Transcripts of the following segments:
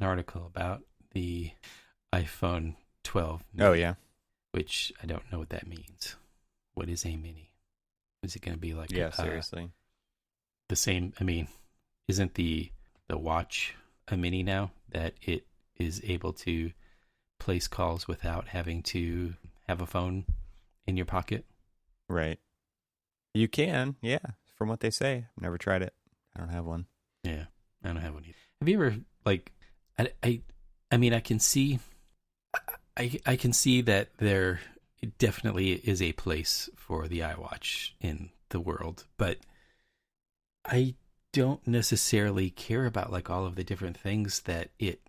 an article about the iPhone 12 Oh, mini, yeah. which I don't know what that means. What is a mini? Is it going to be like Yeah, seriously. the same? I mean, isn't the watch a mini now that it is able to place calls without having to have a phone in your pocket? Right. You can, yeah, from what they say. I've never tried it. I don't have one. Yeah, I don't have one either. Have you ever like? I mean, I can see, I can see that there definitely is a place for the iWatch in the world, but I don't necessarily care about like all of the different things that it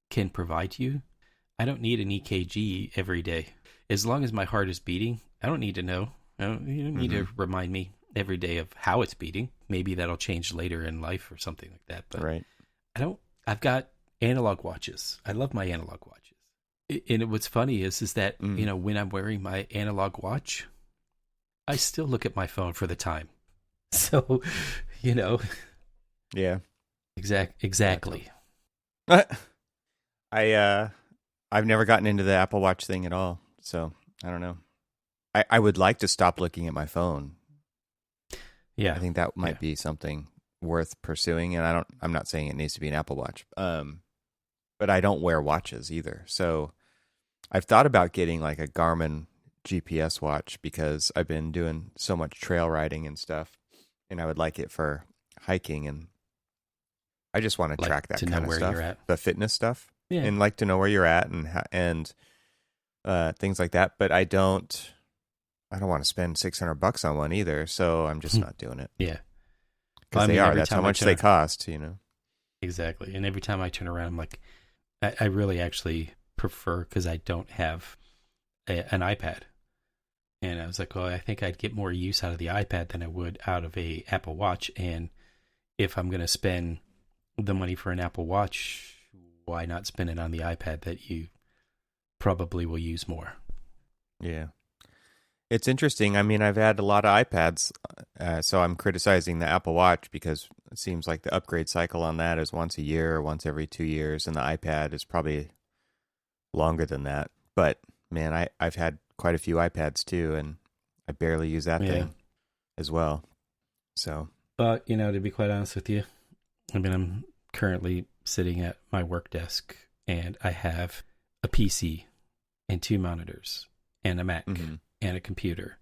can provide you. I don't need an EKG every day. As long as my heart is beating, I don't need to know. You don't need to remind me every day of how it's beating. Maybe that'll change later in life or something like that. But Right. I've got analog watches. I love my analog watches. And what's funny is that, when I'm wearing my analog watch, I still look at my phone for the time. So, Yeah. exactly. I've never gotten into the Apple Watch thing at all, so I don't know. I would like to stop looking at my phone. Yeah. I think that might be something worth pursuing, and I'm not saying it needs to be an Apple Watch. But I don't wear watches either. So I've thought about getting like a Garmin GPS watch because I've been doing so much trail riding and stuff, and I would like it for hiking, and I just want to track that to know kind of where stuff, you're at. the fitness stuff, Yeah. and like to know where you're at and things like that. But I don't want to spend $600 on one either, so I'm just not doing it. Yeah. Because that's how much they cost, Exactly. And every time I turn around, I'm like, I really actually prefer, because I don't have an iPad. And I was like, well, I think I'd get more use out of the iPad than I would out of a Apple Watch. And if I'm going to spend the money for an Apple Watch, why not spend it on the iPad that you probably will use more? Yeah. It's interesting. I mean, I've had a lot of iPads, so I'm criticizing the Apple Watch because it seems like the upgrade cycle on that is once a year or once every 2 years, and the iPad is probably longer than that. But, man, I've had quite a few iPads too, and I barely use that thing as well. So, but, to be quite honest with you, I mean, I'm currently sitting at my work desk, and I have a PC and 2 monitors and a Mac. And a computer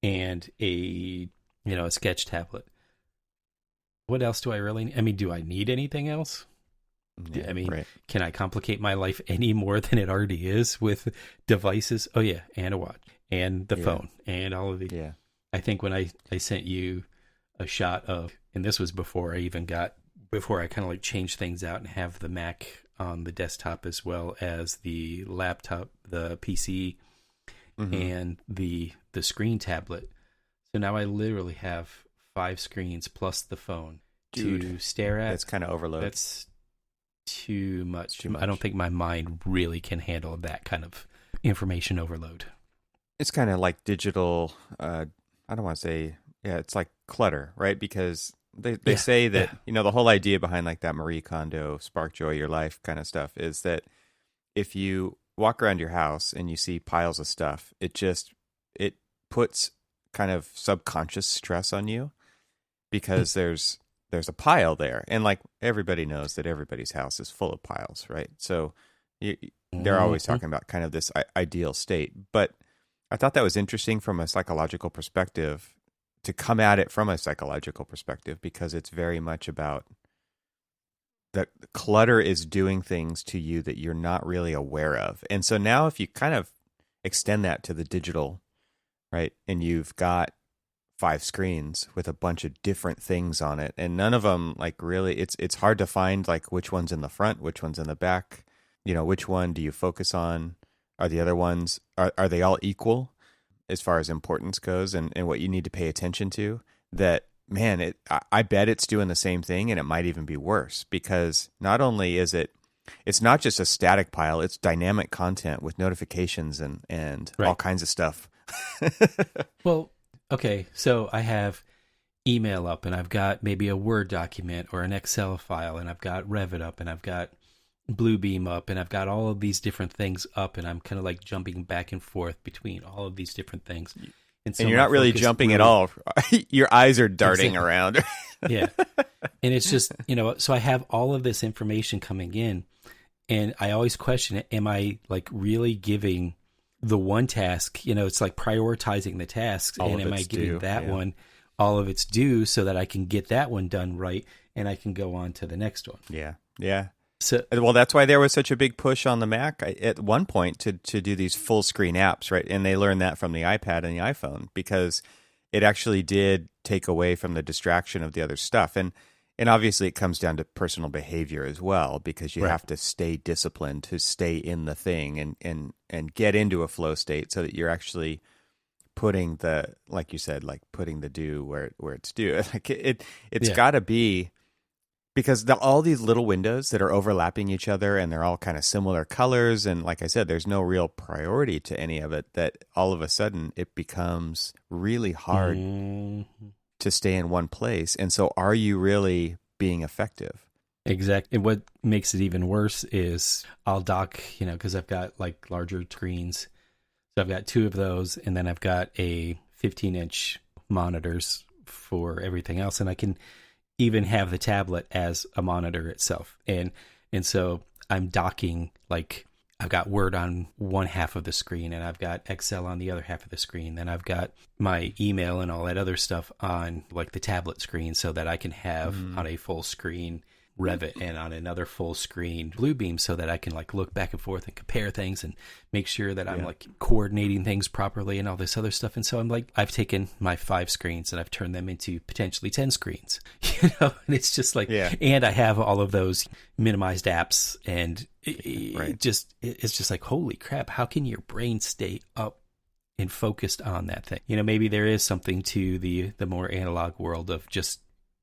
and a sketch tablet. What else do I really need? I mean, do I need anything else? Yeah, I mean, right. Can I complicate my life any more than it already is with devices? Oh yeah, and a watch and the phone and all of the. Yeah. I think when I sent you a shot of, and this was before I kind of like changed things out and have the Mac on the desktop as well as the laptop, the PC. And the screen tablet. So now I literally have 5 screens plus the phone to stare at. That's kind of overload. That's too much. I don't think my mind really can handle that kind of information overload. It's kind of like digital, I don't want to say, it's like clutter, right? Because they say that, the whole idea behind like that Marie Kondo, spark joy your life kind of stuff is that if you walk around your house and you see piles of stuff, it puts kind of subconscious stress on you because there's a pile there, and like everybody knows that everybody's house is full of piles, right? So they're always talking about kind of this ideal state, but I thought that was interesting from a psychological perspective to come at it from a psychological perspective, because it's very much about the clutter is doing things to you that you're not really aware of. And so now if you kind of extend that to the digital, right, and you've got 5 screens with a bunch of different things on it, and none of them like really, it's hard to find like which one's in the front, which one's in the back, which one do you focus on? Are the other ones, are they all equal as far as importance goes and what you need to pay attention to? That, man, I bet it's doing the same thing, and it might even be worse, because not only is it's not just a static pile, it's dynamic content with notifications and all kinds of stuff. Well, okay, so I have email up, and I've got maybe a Word document or an Excel file, and I've got Revit up, and I've got Bluebeam up, and I've got all of these different things up, and I'm kind of like jumping back and forth between all of these different things. And so you're not really jumping at all. Your eyes are darting around. Yeah. And it's just, so I have all of this information coming in, and I always question it. Am I like really giving the one task, it's like prioritizing the tasks, and am I giving that one all of its due so that I can get that one done right and I can go on to the next one? Yeah. Yeah. So, well, that's why there was such a big push on the Mac at one point to do these full screen apps, right? And they learned that from the iPad and the iPhone, because it actually did take away from the distraction of the other stuff. And obviously it comes down to personal behavior as well, because you have to stay disciplined to stay in the thing and get into a flow state so that you're actually putting the, like you said, like putting the due where it's due. Like it's got to be, because all these little windows that are overlapping each other, and they're all kind of similar colors, and like I said, there's no real priority to any of it, that all of a sudden it becomes really hard to stay in one place. And so are you really being effective? Exactly. And what makes it even worse is I'll dock, because I've got like larger screens. So I've got 2 of those, and then I've got a 15-inch monitors for everything else, and I can even have the tablet as a monitor itself. And so I'm docking, like I've got Word on one half of the screen, and I've got Excel on the other half of the screen. Then I've got my email and all that other stuff on like the tablet screen, so that I can have on a full screen Revit and on another full screen Bluebeam, so that I can like look back and forth and compare things and make sure that I'm like coordinating things properly and all this other stuff. And so I'm like, I've taken my 5 screens and I've turned them into potentially 10 screens, and it's just like, and I have all of those minimized apps, and it's just like, holy crap, how can your brain stay up and focused on that thing? Maybe there is something to the more analog world of just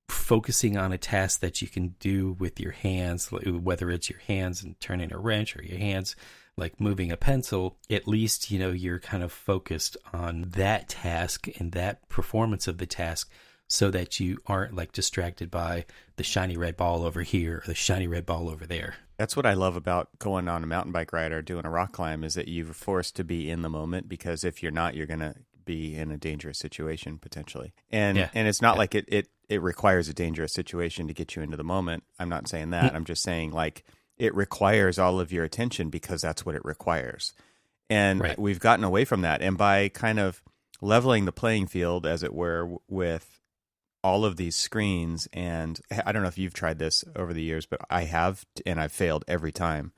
focusing on a task that you can do with your hands, whether it's your hands and turning a wrench, or your hands like moving a pencil. At least you're kind of focused on that task and that performance of the task, so that you aren't like distracted by the shiny red ball over here or the shiny red ball over there. That's what I love about going on a mountain bike ride or doing a rock climb, is that you're forced to be in the moment, because if you're not, you're going to be in a dangerous situation potentially. And it's not like it requires a dangerous situation to get you into the moment. I'm not saying that. I'm just saying like it requires all of your attention, because that's what it requires. And we've gotten away from that. And by kind of leveling the playing field, as it were, with all of these screens, and I don't know if you've tried this over the years, but I have, and I've failed every time,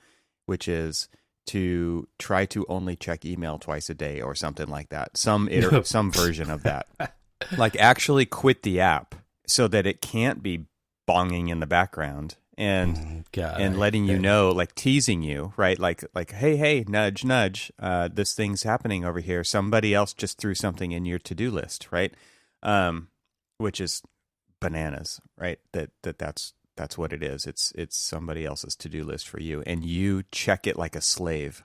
which is to try to only check email twice a day or something like that. Some version of that. Like actually quit the app so that it can't be bonging in the background and letting you know, like teasing you, right? Like, hey, nudge, nudge. This thing's happening over here. Somebody else just threw something in your to-do list, right? Which is bananas, right? That's what it is. It's somebody else's to-do list for you, and you check it like a slave.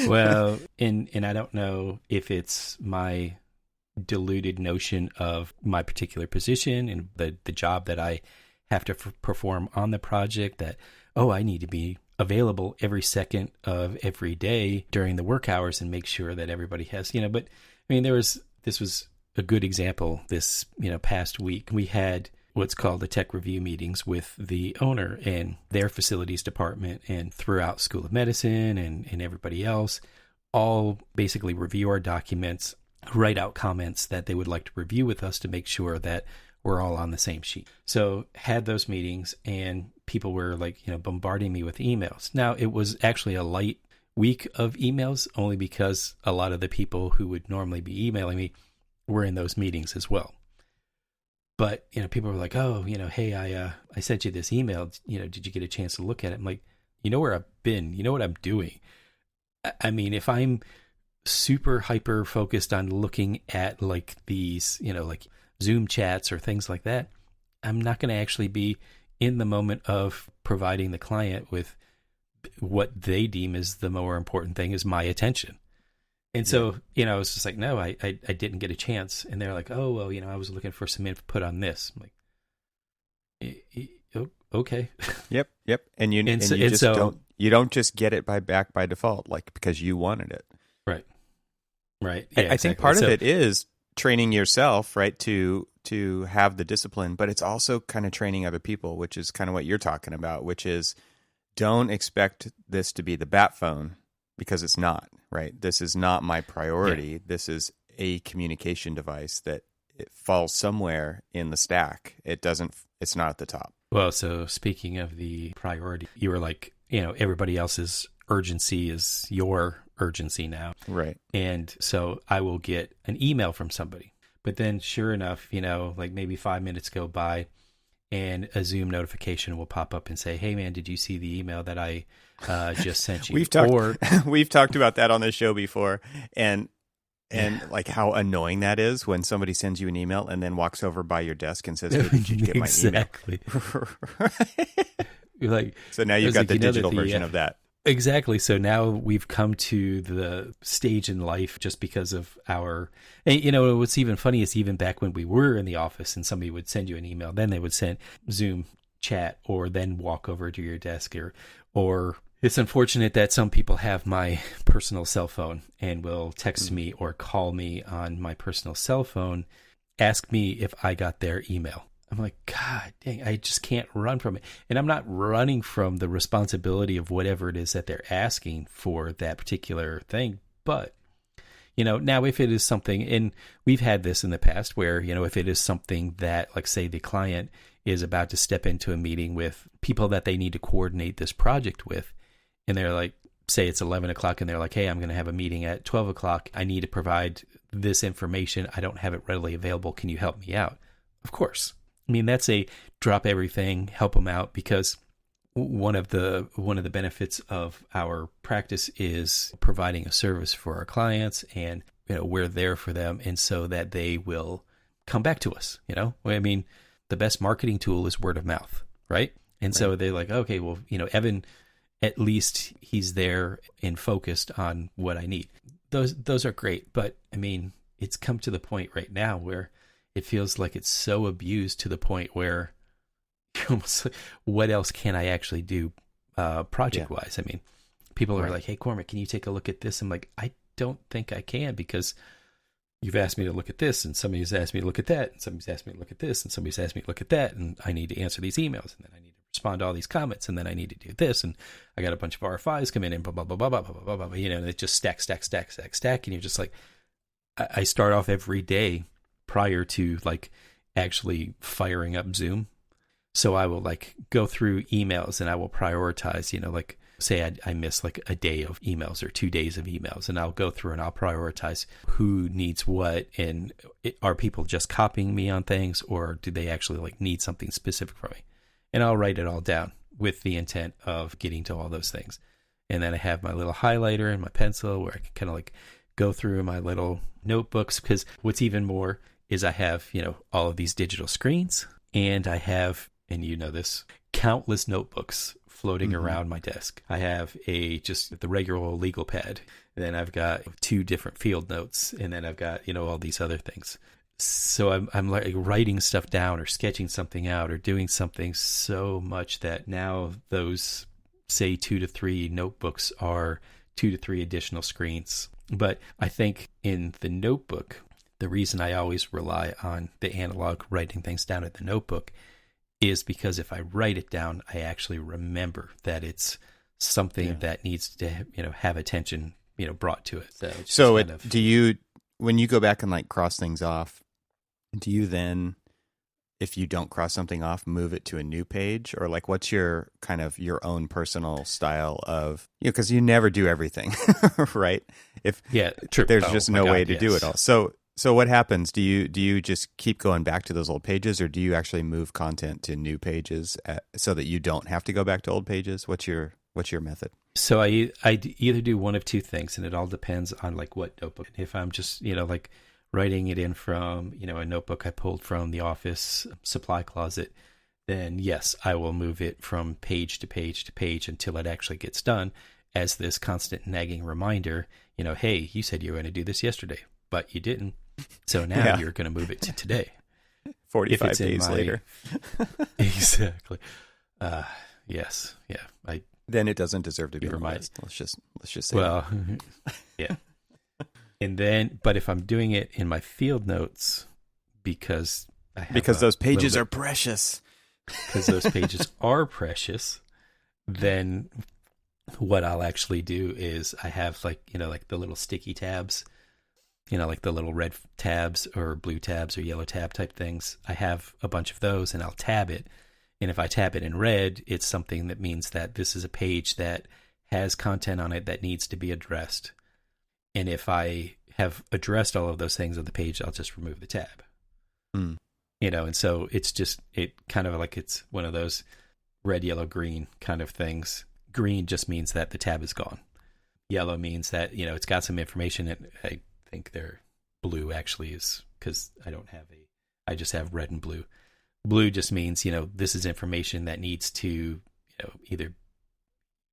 Well, and I don't know if it's my diluted notion of my particular position and the job that I have to perform on the project, that, I need to be available every second of every day during the work hours and make sure that everybody has, but I mean, this was a good example this, past week. We had what's called the tech review meetings with the owner and their facilities department, and throughout School of Medicine and everybody else, all basically review our documents, write out comments that they would like to review with us to make sure that we're all on the same sheet. So had those meetings, and people were like, bombarding me with emails. Now, it was actually a light week of emails, only because a lot of the people who would normally be emailing me were in those meetings as well. But, people were like, hey, I sent you this email. Did you get a chance to look at it? I'm like, you know where I've been. You know what I'm doing. I mean, if I'm super hyper focused on looking at like these, like Zoom chats or things like that, I'm not going to actually be in the moment of providing the client with what they deem is the more important thing, is my attention. And so, it's just like, no, I didn't get a chance. And they're like, oh, well, I was looking for some input on this. I'm like, Okay. Yep. And you just don't just get it back by default, like because you wanted it. Right. Right. Yeah, I think part of it is training yourself, right, to have the discipline, but it's also kind of training other people, which is kind of what you're talking about, which is don't expect this to be the bat phone because it's not, right? This is not my priority. Yeah. This is a communication device that it falls somewhere in the stack. It's not at the top. Well, so speaking of the priority, you were like, everybody else's urgency is your urgency now. Right. And so I will get an email from somebody. But then sure enough, like maybe 5 minutes go by and a Zoom notification will pop up and say, hey, man, did you see the email that I just sent you? We've talked about that on this show before. And like how annoying that is when somebody sends you an email and then walks over by your desk and says, hey, did you get my email? You're like, so now you've got the digital version of that. Exactly. So now we've come to the stage in life just because of and what's even funny is even back when we were in the office and somebody would send you an email, then they would send Zoom chat or then walk over to your desk or it's unfortunate that some people have my personal cell phone and will text me or call me on my personal cell phone, ask me if I got their email. I'm like, God dang, I just can't run from it. And I'm not running from the responsibility of whatever it is that they're asking for that particular thing. But, now if it is something, and we've had this in the past where, if it is something that, like say the client is about to step into a meeting with people that they need to coordinate this project with, and they're like, say it's 11 o'clock and they're like, hey, I'm going to have a meeting at 12 o'clock. I need to provide this information. I don't have it readily available. Can you help me out? Of course. I mean, that's a drop everything, help them out, because one of the benefits of our practice is providing a service for our clients, and we're there for them, and so that they will come back to us. I mean, the best marketing tool is word of mouth, right? And so they're like, okay, well, Evan, at least he's there and focused on what I need. Those are great, but I mean, it's come to the point right now where it feels like it's so abused to the point where you're almost like, what else can I actually do project-wise? I mean, people are like, hey, Cormac, can you take a look at this? I'm like, I don't think I can because you've asked me to look at this and somebody's asked me to look at that and somebody's asked me to look at this and somebody's asked me to look at that and I need to answer these emails and then I need to respond to all these comments and then I need to do this and I got a bunch of RFIs come in and blah, blah, blah, blah, blah, blah, blah, blah, and it just stack. And you're just like, I start off every day prior to like actually firing up Zoom. So I will like go through emails and I will prioritize, like say I miss like a day of emails or 2 days of emails and I'll go through and I'll prioritize who needs what and are people just copying me on things or do they actually like need something specific from me? And I'll write it all down with the intent of getting to all those things. And then I have my little highlighter and my pencil where I can kind of like go through my little notebooks because what's even more is I have, all of these digital screens and I have, and this, countless notebooks floating around my desk. I have just the regular old legal pad. And then I've got 2 different field notes and then I've got, all these other things. So I'm like writing stuff down or sketching something out or doing something so much that now those say 2 to 3 notebooks are 2 to 3 additional screens. But I think in the notebook, the reason I always rely on the analog writing things down in the notebook is because if I write it down, I actually remember that it's something that needs to, have attention, brought to it. So do you, when you go back and like cross things off, do you then, if you don't cross something off, move it to a new page? Or like, what's your kind of your own personal style of, because you never do everything, right? True. There's just no way to do it all. So what happens? Do you just keep going back to those old pages, or do you actually move content to new pages so that you don't have to go back to old pages? What's your method? So I either do one of 2 things, and it all depends on like what notebook. If I'm just like writing it in from a notebook I pulled from the office supply closet, then yes, I will move it from page to page to page until it actually gets done as this constant nagging reminder. Hey, you said you were going to do this yesterday, but you didn't. So now you're going to move it to today. if 45 it's in days my later. exactly, yes, yeah, Then it doesn't deserve to be on the Remind- list. Let's just say well, yeah. And then, but if I'm doing it in my field notes, because those pages are precious. Because those pages are precious, then what I'll actually do is I have like the little sticky tabs, like the little red tabs or blue tabs or yellow tab type things. I have a bunch of those, and I'll tab it. And if I tab it in red, it's something that means that this is a page that has content on it that needs to be addressed. And if I have addressed all of those things on the page, I'll just remove the tab. Mm. And so it's kind of like it's one of those red, yellow, green kind of things. Green just means that the tab is gone. Yellow means that, it's got some information. And I think they're blue actually is because I just have red and blue. Blue just means, this is information that needs to, either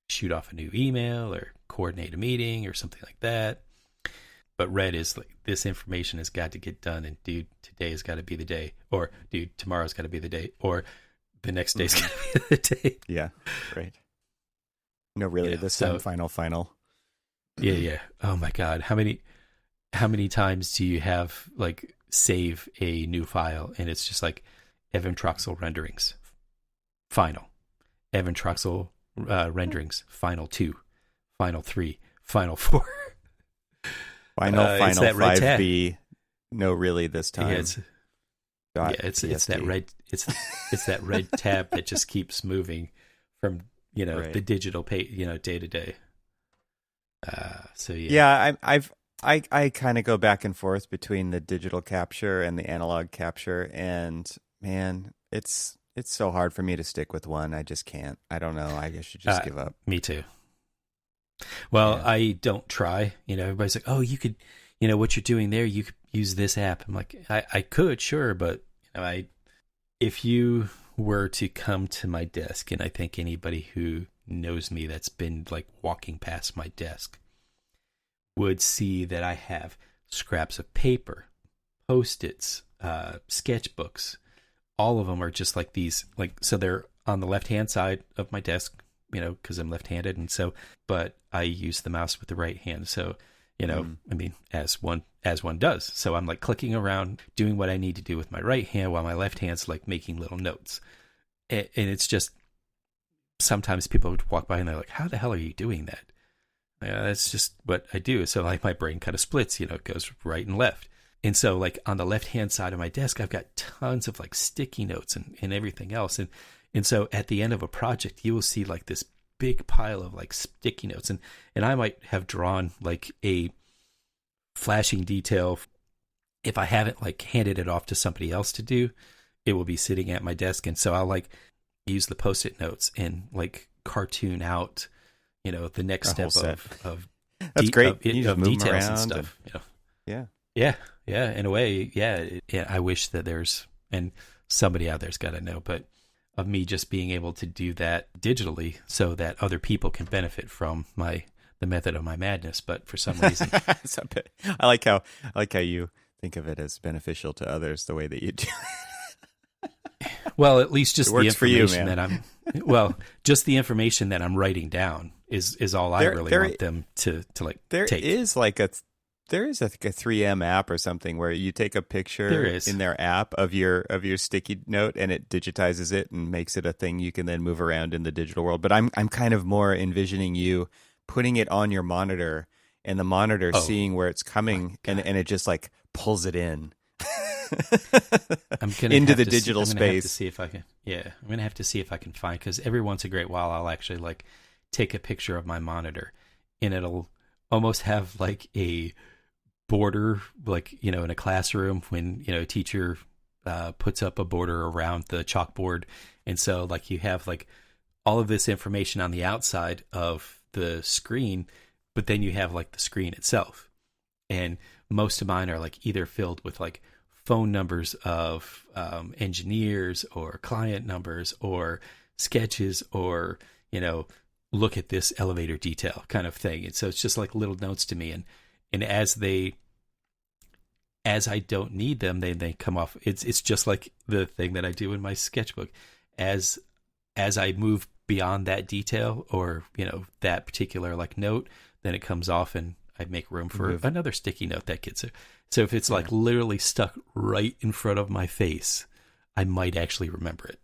shoot off a new email or coordinate a meeting or something like that. But red is like, this information has got to get done, and dude, today has got to be the day, or dude, tomorrow's got to be the day, or the next day's got to be the day. Yeah, right. No, really, this time, final. Yeah. Oh my God, how many times do you have like save a new file and it's just like Evan Troxel renderings, final, Evan Troxel renderings, final 2, final 3, final 4. Final 5B. No, really, this time. Yeah, it's that red. It's that red tab that just keeps moving from right. the digital page, day to day. So yeah. I kind of go back and forth between the digital capture and the analog capture, and man, it's so hard for me to stick with one. I just can't. I don't know. I guess you just give up. Me too. Well, yeah. I don't try. Everybody's like, "Oh, you could, what you're doing there. You could use this app." I'm like, I could, sure, but if you were to come to my desk, and I think anybody who knows me that's been like walking past my desk would see that I have scraps of paper, Post-its, sketchbooks. All of them are just like these, so they're on the left-hand side of my desk, because I'm left-handed, and so, but I use the mouse with the right hand. So, I mean, as one does. So I'm like clicking around, doing what I need to do with my right hand while my left hand's like making little notes. And it's just, sometimes people would walk by and they're like, "How the hell are you doing that?" That's just what I do. So like my brain kind of splits, it goes right and left. And so like on the left-hand side of my desk, I've got tons of like sticky notes and everything else. And so at the end of a project, you will see like this big pile of like sticky notes. And I might have drawn like a flashing detail. If I haven't like handed it off to somebody else to do, it will be sitting at my desk. And so I'll like use the Post-it notes and like cartoon out, the next step of that's great. Of details and stuff. Yeah. Yeah. In a way, yeah. I wish that and somebody out there's got to know, but of me just being able to do that digitally so that other people can benefit from the method of my madness. But for some reason, I like how you think of it as beneficial to others the way that you do. Well, at least just the information that I'm just the information that I'm writing down is all I really want them to like take. There is a 3M app or something where you take a picture in their app of your sticky note and it digitizes it and makes it a thing you can then move around in the digital world. But I'm kind of more envisioning you putting it on your monitor and the monitor seeing where it's coming and it just like pulls it in. I'm gonna into the digital space. I'm gonna have to see if I can. Yeah, I'm gonna have to see if I can find, because every once in a great while I'll actually like take a picture of my monitor, and it'll almost have like a border, like in a classroom when a teacher puts up a border around the chalkboard, and so like you have like all of this information on the outside of the screen, but then you have like the screen itself, and most of mine are like either filled with like phone numbers of engineers or client numbers or sketches or, look at this elevator detail kind of thing. And so it's just like little notes to me. And as they as I don't need them, they come off. It's just like the thing that I do in my sketchbook. As I move beyond that detail, or that particular like note, then it comes off, and I make room for another sticky note that gets it. So if it's like literally stuck right in front of my face, I might actually remember it.